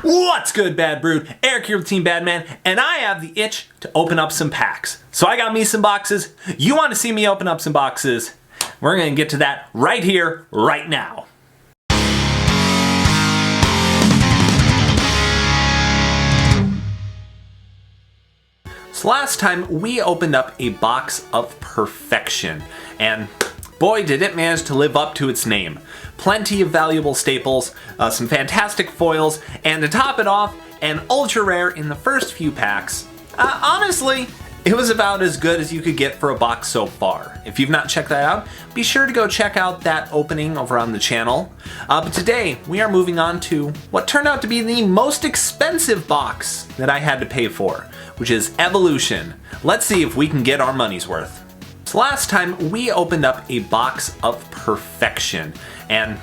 What's good, Bad Brood? Eric here with Team Badman, and I have the itch to open up some packs. So I got me some boxes. You want to see me open up some boxes? We're going to get to that right here, right now. So last time we opened up a box of perfection, and boy did it manage to live up to its name. Plenty of valuable staples, some fantastic foils, and to top it off, an ultra rare in the first few packs. Honestly, it was about as good as you could get for a box so far. If you've not checked that out, be sure to go check out that opening over on the channel. But today, we are moving on to what turned out to be the most expensive box that I had to pay for, which is Evolution. Let's see if we can get our money's worth. So last time, we opened up a box of perfection, and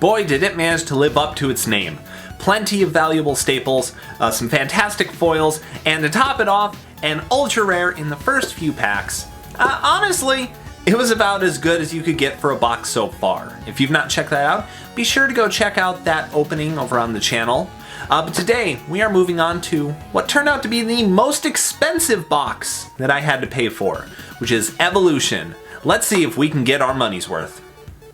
boy did it manage to live up to its name. Plenty of valuable staples, some fantastic foils, and to top it off, an ultra rare in the first few packs. Honestly, it was about as good as you could get for a box so far. If you've not checked that out, be sure to go check out that opening over on the channel. But today, we are moving on to what turned out to be the most expensive box that I had to pay for, which is Evolution. Let's see if we can get our money's worth.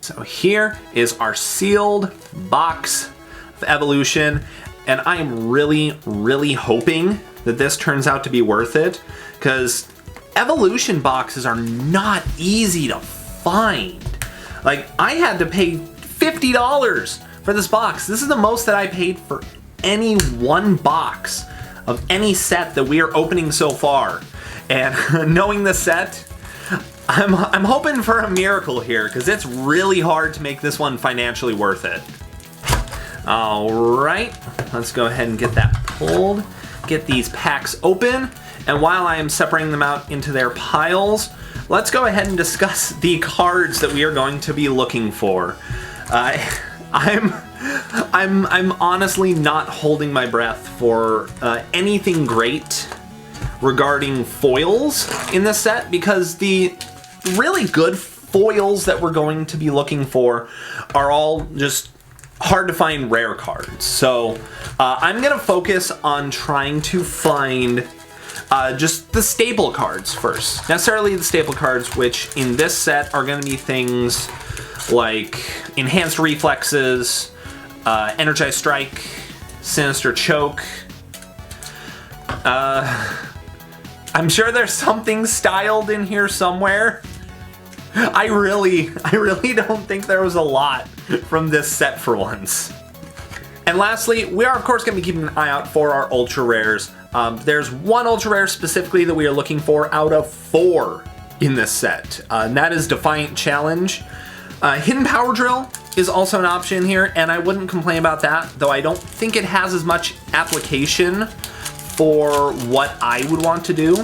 So here is our sealed box of Evolution, and I am really hoping that this turns out to be worth it, because Evolution boxes are not easy to find. Like, I had to pay $50 for this box. This is the most that I paid for any one box of any set that we are opening so far. And knowing the set, I'm hoping for a miracle here, because it's really hard to make this one financially worth it. Alright, let's go ahead and get that pulled. Get these packs open, and while I am separating them out into their piles, let's go ahead and discuss the cards that we are going to be looking for. I'm honestly not holding my breath for anything great regarding foils in this set, because the really good foils that we're going to be looking for are all just hard to find rare cards. So I'm gonna focus on trying to find just the staple cards first. Necessarily the staple cards, which in this set are gonna be things like Enhanced Reflexes, Energized Strike, Sinister Choke. I'm sure there's something styled in here somewhere. I really don't think there was a lot from this set for once. And lastly, we are of course going to be keeping an eye out for our ultra rares. There's one ultra rare specifically that we are looking for out of 4 in this set, and that is Defiant Challenge. Hidden Power Drill is also an option here, and I wouldn't complain about that, though I don't think it has as much application for what I would want to do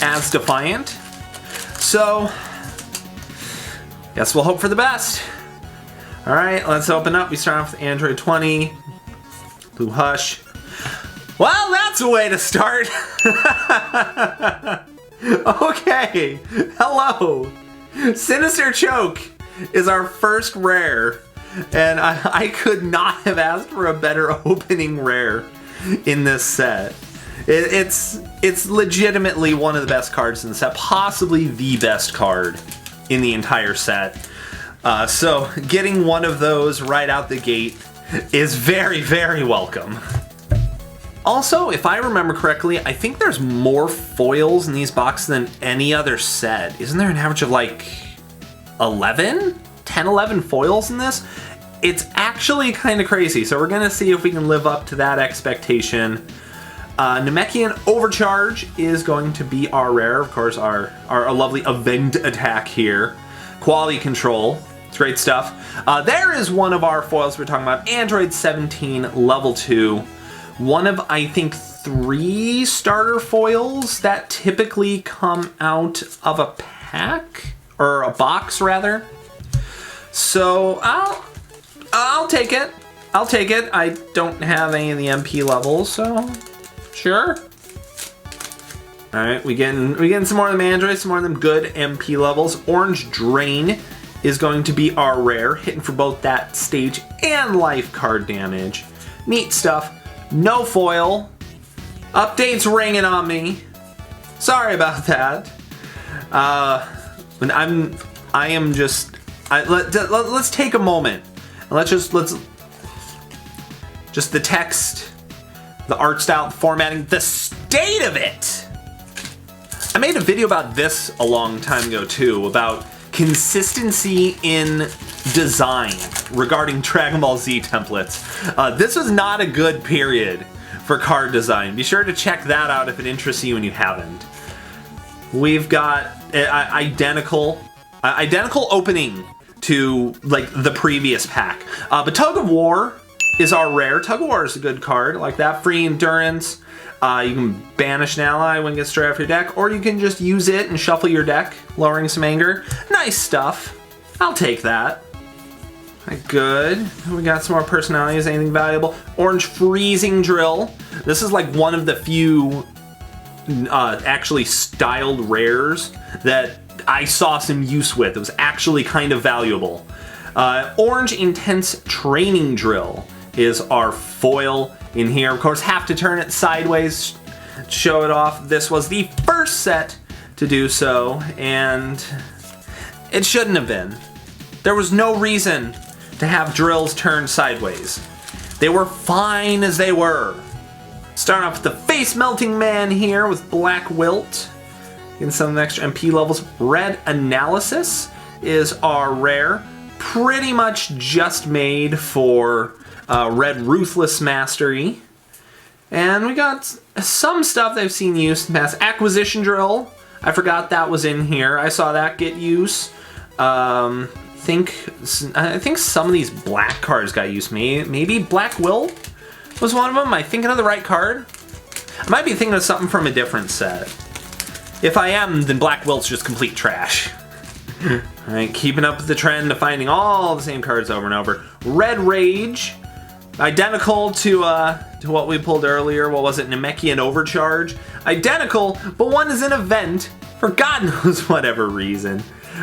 as Defiant. So, guess we'll hope for the best. Alright, let's open up. We start off with Android 20, Blue Hush. Well, that's a way to start. Okay, hello. Sinister Choke is our first rare, and I could not have asked for a better opening rare in this set. It's legitimately one of the best cards in the set, possibly the best card in the entire set. So getting one of those right out the gate is very welcome. Also, if I remember correctly, I think there's more foils in these boxes than any other set. Isn't there an average of like 11 foils in this? It's actually kind of crazy, so we're gonna see if we can live up to that expectation. Namekian Overcharge is going to be our rare, of course, our lovely Avenged Attack here. Quality Control, it's great stuff. There is one of our foils we're talking about, Android 17 Level 2. One of, I think, 3 starter foils that typically come out of a pack, or a box rather. So I'll take it. I'll take it. I don't have any of the MP levels, so sure. All right, we getting some more of them Android, some more of them good MP levels. Orange Drain is going to be our rare, hitting for both that stage and life card damage. Neat stuff. No foil. Updates ringing on me. Sorry about that. Let's take a moment. And let's the text, the art style, the formatting, the state of it. I made a video about this a long time ago too, about consistency in design regarding Dragon Ball Z templates. This was not a good period for card design. Be sure to check that out if it interests you and you haven't. We've got identical opening to like the previous pack. But Tug of War is our rare. Tug of War is a good card, like that. Free endurance. You can banish an ally when it gets straight off your deck, or you can just use it and shuffle your deck, lowering some anger. Nice stuff. I'll take that. Good. We got some more personalities. Anything valuable? Orange Freezing Drill. This is like one of the few actually styled rares that I saw some use with. It was actually kind of valuable. Orange Intense Training Drill is our foil in here. Of course, have to turn it sideways, show it off. This was the first set to do so, and it shouldn't have been. There was no reason to have drills turned sideways. They were fine as they were. Starting off with the Face Melting Man here with Black Wilt. Getting some extra MP levels. Red Analysis is our rare. Pretty much just made for Red Ruthless Mastery. And we got some stuff that I've seen used in the past. Acquisition Drill. I forgot that was in here. I saw that get use. I think some of these black cards got used. Maybe Black Will was one of them. Am I thinking of the right card? I might be thinking of something from a different set. If I am, then Black Wilt's just complete trash. Alright, keeping up with the trend of finding all the same cards over and over. Red Rage. Identical to what we pulled earlier. What was it? Namekian Overcharge. Identical, but one is an event for God knows whatever reason.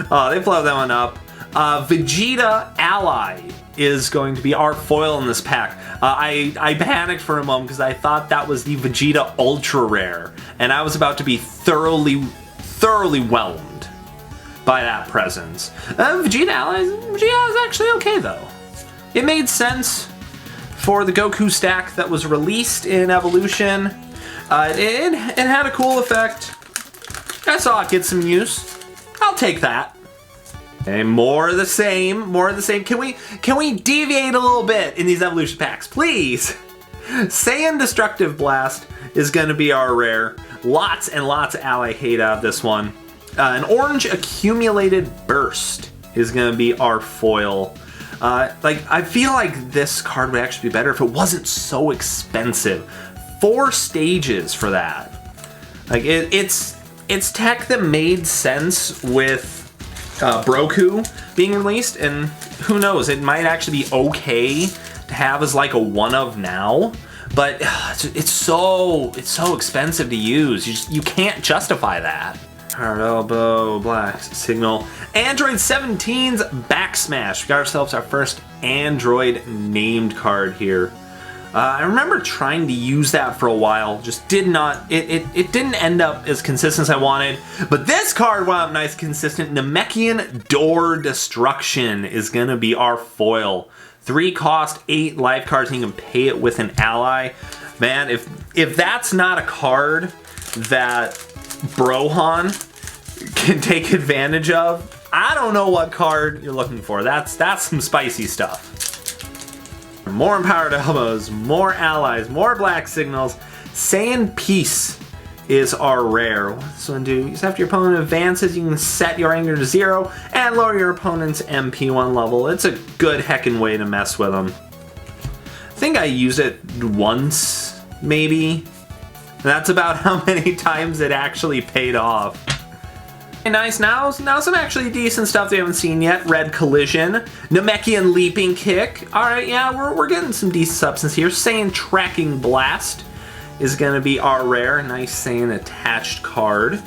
They blow that one up. Vegeta Ally is going to be our foil in this pack. I panicked for a moment because I thought that was the Vegeta Ultra Rare, and I was about to be thoroughly whelmed by that presence. Vegeta is actually okay though. It made sense for the Goku stack that was released in Evolution. It had a cool effect. I saw it get some use. I'll take that. Okay, more of the same, more of the same. Can we deviate a little bit in these evolution packs, please? Saiyan Destructive Blast is going to be our rare. Lots and lots of ally hate out of this one. An Orange Accumulated Burst is going to be our foil. I feel like this card would actually be better if it wasn't so expensive. 4 stages for that. Like it's tech that made sense with Broku being released, and who knows, it might actually be okay to have as like a one of now, but it's so expensive to use. You can't justify that. Hard Elbow, Black Signal. Android 17's Backsmash. We got ourselves our first Android named card here. I remember trying to use that for a while, just did not, it didn't end up as consistent as I wanted, but this card wound up nice consistent. Namekian Door Destruction is gonna be our foil. 3 cost, 8 life cards, and you can pay it with an ally. Man, if that's not a card that Brohan can take advantage of, I don't know what card you're looking for. That's some spicy stuff. More Empowered Elbows, more allies, more black signals. Saiyan Peace is our rare. What does this one do? After your opponent advances, you can set your anger to 0 and lower your opponent's MP 1 level. It's a good heckin' way to mess with them. I think I used it once, maybe. That's about how many times it actually paid off. Nice, now some actually decent stuff we haven't seen yet. Red Collision, Namekian Leaping Kick. Alright, yeah, we're getting some decent substance here. Saiyan Tracking Blast is going to be our rare. Nice Saiyan attached card.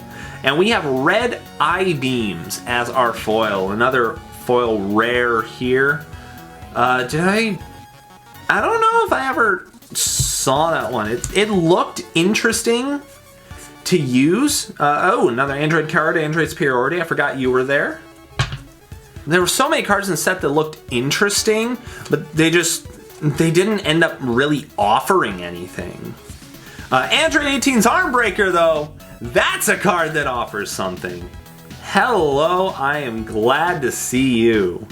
And we have Red Eye Beams as our foil. Another foil rare here. I don't know if I ever saw that one. It looked interesting to use. Oh, another Android card, Android Superiority. I forgot you were there. There were so many cards in the set that looked interesting, but they didn't end up really offering anything. Android 18's Armbreaker, though, that's a card that offers something. Hello, I am glad to see you.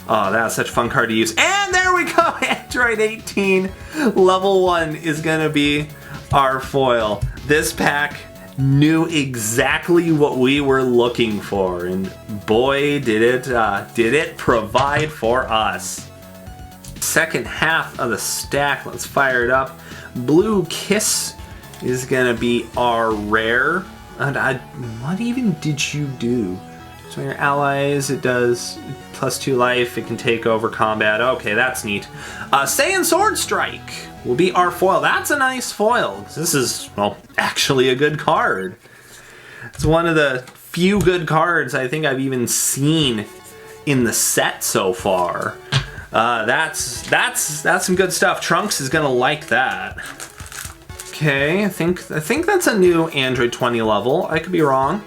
Oh, that's such a fun card to use. And there we go! Android 18 level 1 is gonna be our foil. This pack knew exactly what we were looking for, and boy, did it provide for us. Second half of the stack, let's fire it up. Blue Kiss is gonna be our rare. And what even did you do? So your allies, it does +2 life, it can take over combat. Okay, that's neat. Saiyan Sword Strike will be our foil. That's a nice foil. This is, well, actually a good card. It's one of the few good cards I think I've even seen in the set so far. That's some good stuff. Trunks is gonna like that. Okay, I think that's a new Android 20 level. I could be wrong.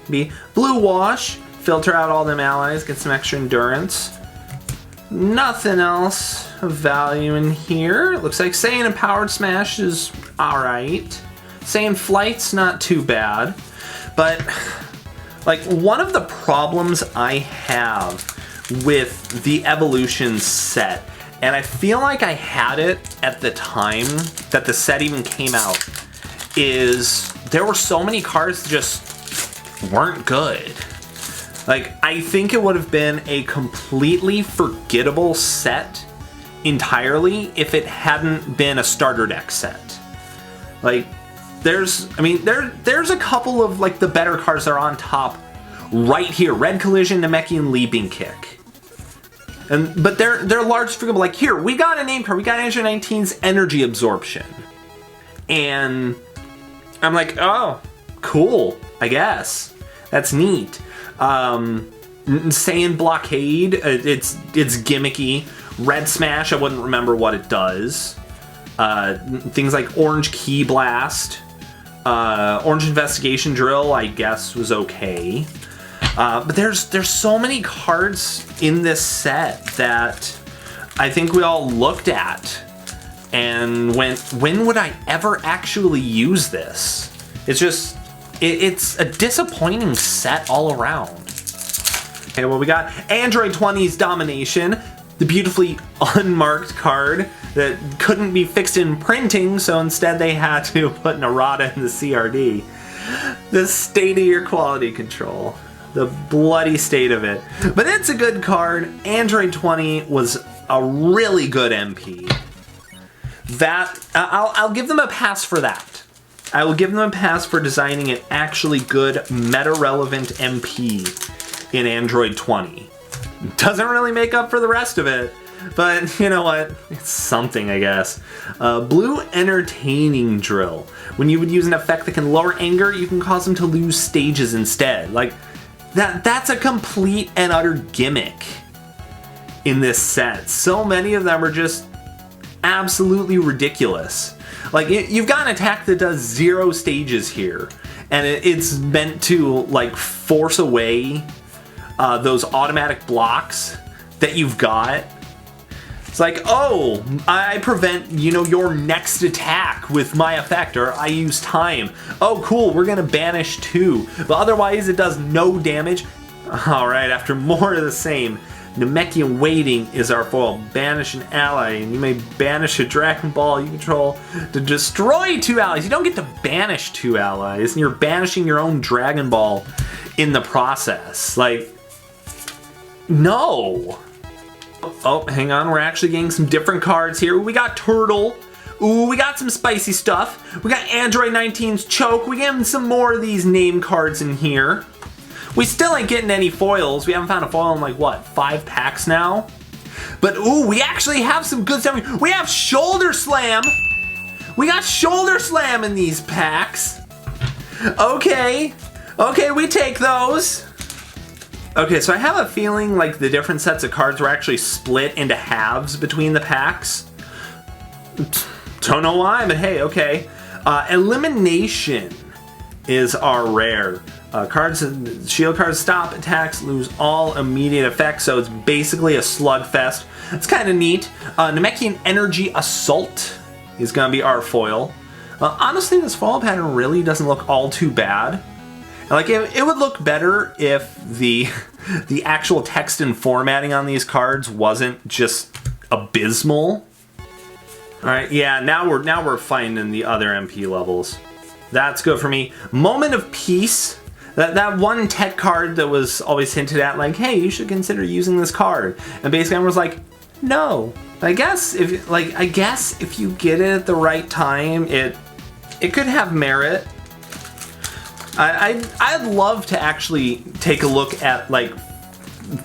Be Blue Wash, filter out all them allies, get some extra endurance. Nothing else of value in here. It looks like Saiyan Empowered Smash is alright. Saiyan Flight's not too bad. But, like, one of the problems I have with the Evolution set, and I feel like I had it at the time that the set even came out, is there were so many cards that just weren't good. Like, I think it would have been a completely forgettable set entirely if it hadn't been a starter deck set. Like, there's a couple of, like, the better cards that are on top right here. Red Collision, Namekian Leaping Kick. But they're large forgettable. Like, here, we got a name card. We got Android 19's Energy Absorption. And I'm like, oh, cool, I guess. That's neat. Saiyan Blockade, it's gimmicky. Red Smash, I wouldn't remember what it does. Things like Orange Key Blast. Orange Investigation Drill, I guess, was okay. But there's so many cards in this set that I think we all looked at and went, when would I ever actually use this? It's a disappointing set all around. Okay, well, we got Android 20's Domination, the beautifully unmarked card that couldn't be fixed in printing, so instead they had to put an errata in the CRD. The state of your quality control. The bloody state of it. But it's a good card. Android 20 was a really good MP. I'll give them a pass for that. I will give them a pass for designing an actually good meta-relevant MP in Android 20. Doesn't really make up for the rest of it, but you know what? It's something, I guess. Blue Entertaining Drill. When you would use an effect that can lower anger, you can cause them to lose stages instead. Like, that's a complete and utter gimmick in this set. So many of them are just absolutely ridiculous. Like, you've got an attack that does 0 stages here, and it's meant to, like, force away those automatic blocks that you've got. It's like, oh, I prevent, your next attack with my effect, or I use time. Oh, cool, we're gonna banish 2. But otherwise, it does no damage. Alright, after more of the same, Namekian Waiting is our foil. Banish an ally, and you may banish a Dragon Ball you control to destroy 2 allies. You don't get to banish 2 allies, and you're banishing your own Dragon Ball in the process. Like, no. Oh, hang on, we're actually getting some different cards here. We got Turtle. Ooh, we got some spicy stuff. We got Android 19's Choke. We getting some more of these name cards in here. We still ain't getting any foils. We haven't found a foil in, like, what, 5 packs now? But ooh, we actually have some good stuff. We have Shoulder Slam. We got Shoulder Slam in these packs. Okay, we take those. Okay, so I have a feeling like the different sets of cards were actually split into halves between the packs. Don't know why, but hey, okay. Elimination is our rare. Shield cards stop attacks, lose all immediate effects, so it's basically a slugfest. It's kind of neat. Namekian Energy Assault is going to be our foil. Honestly, this foil pattern really doesn't look all too bad. Like, it would look better if the actual text and formatting on these cards wasn't just abysmal. All right, yeah, now we're finding the other MP levels. That's good for me. Moment of Peace. That one tech card that was always hinted at, like, hey, you should consider using this card. And basically I was like, no. I guess if you get it at the right time, it could have merit. I'd love to actually take a look at, like,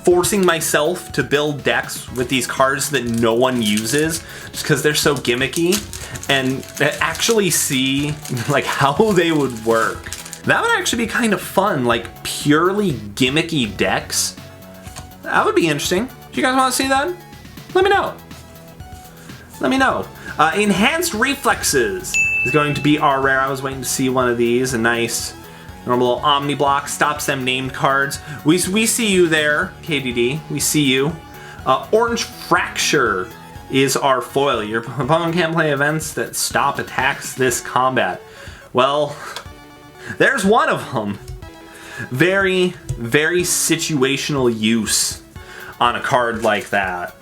forcing myself to build decks with these cards that no one uses just because they're so gimmicky, and actually see, like, how they would work. That would actually be kind of fun, like, purely gimmicky decks. That would be interesting. Do you guys want to see that? Let me know. Let me know. Enhanced Reflexes is going to be our rare. I was waiting to see one of these. A nice normal little Omni block. Stops them named cards. We see you there, KDD. We see you. Orange Fracture is our foil. Your opponent can't play events that stop attacks this combat. Well, there's one of them. Very, very situational use on a card like that.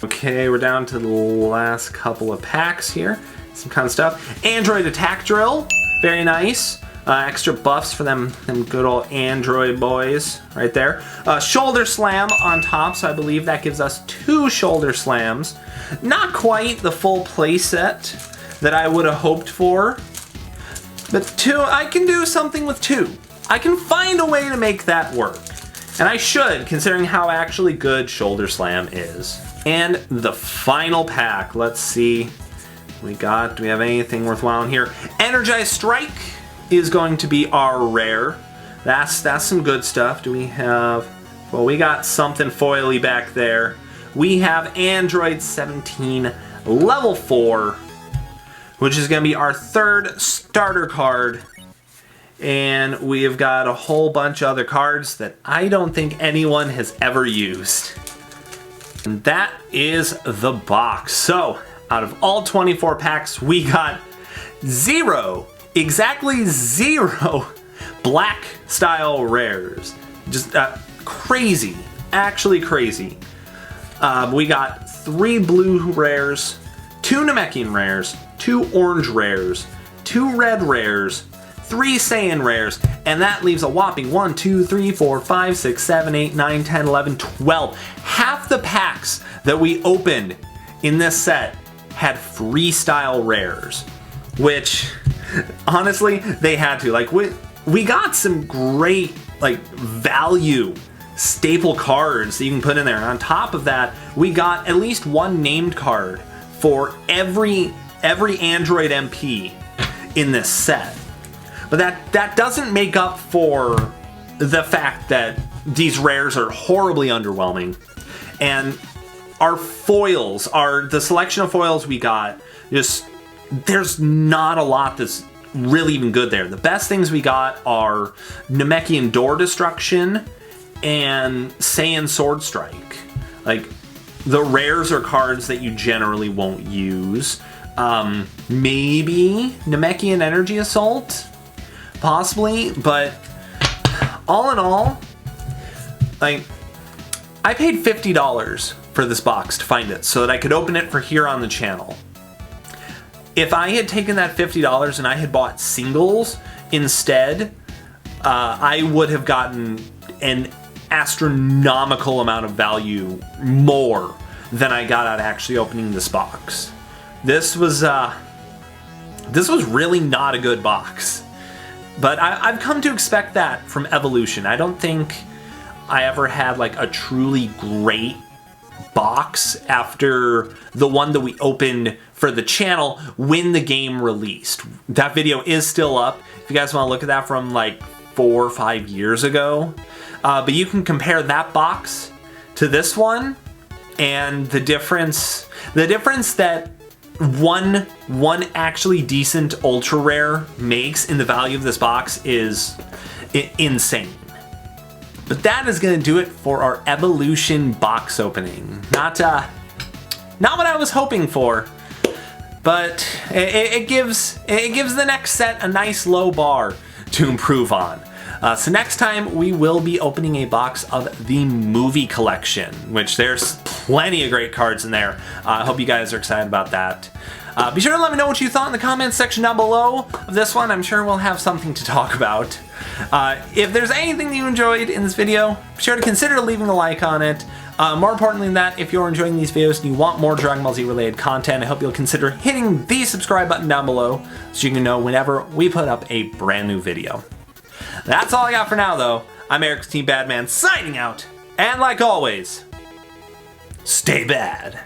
Okay, we're down to the last couple of packs here. Some kind of stuff. Android Attack Drill. Very nice. Extra buffs for them good old Android boys right there. Shoulder Slam on top, so I believe that gives us 2 Shoulder Slams. Not quite the full play set that I would have hoped for, but 2, I can do something with 2. I can find a way to make that work. And I should, considering how actually good Shoulder Slam is. And the final pack, let's see. Do we have anything worthwhile in here? Energized Strike is going to be our rare. That's some good stuff. Do we have... Well, we got something foily back there. We have Android 17 level 4, which is going to be our 3rd starter card. And we have got a whole bunch of other cards that I don't think anyone has ever used. And that is the box. So, out of all 24 packs, we got 0, exactly 0 black style rares. Just crazy, actually crazy. We got 3 blue rares, 2 Namekian rares, 2 orange rares, 2 red rares, 3 Saiyan rares, and that leaves a whopping 1, 2, 3, 4, 5, 6, 7, 8, 9, 10, 11, 12. Half the packs that we opened in this set had freestyle rares, which honestly they had to. Like, we got some great, like, value staple cards that you can put in there. And on top of that, we got at least 1 named card for every Android MP in this set. But that doesn't make up for the fact that these rares are horribly underwhelming. And our foils, the selection of foils we got, there's not a lot that's really even good there. The best things we got are Namekian Door Destruction and Saiyan Sword Strike. Like, the rares are cards that you generally won't use. Maybe Namekian Energy Assault? Possibly, but all in all, like, I paid $50 for this box to find it so that I could open it for here on the channel. If I had taken that $50 and I had bought singles instead, I would have gotten an astronomical amount of value more than I got out actually opening this box. This was really not a good box. But I've come to expect that from Evolution. I don't think I ever had, like, a truly great box after the one that we opened for the channel when the game released. That video is still up if you guys want to look at that from, like, 4 or 5 years ago. But you can compare that box to this one, and the difference that one actually decent ultra rare makes in the value of this box is insane. But that is going to do it for our Evolution box opening. Not what I was hoping for, but it gives the next set a nice low bar to improve on. So next time we will be opening a box of the movie collection, which there's plenty of great cards in there. I hope you guys are excited about that. Be sure to let me know what you thought in the comments section down below of this one. I'm sure we'll have something to talk about. If there's anything that you enjoyed in this video, be sure to consider leaving a like on it. More importantly than that, if you're enjoying these videos and you want more Dragon Ball Z related content, I hope you'll consider hitting the subscribe button down below so you can know whenever we put up a brand new video. That's all I got for now, though. I'm Eric's Team Badman signing out, and like always, stay bad.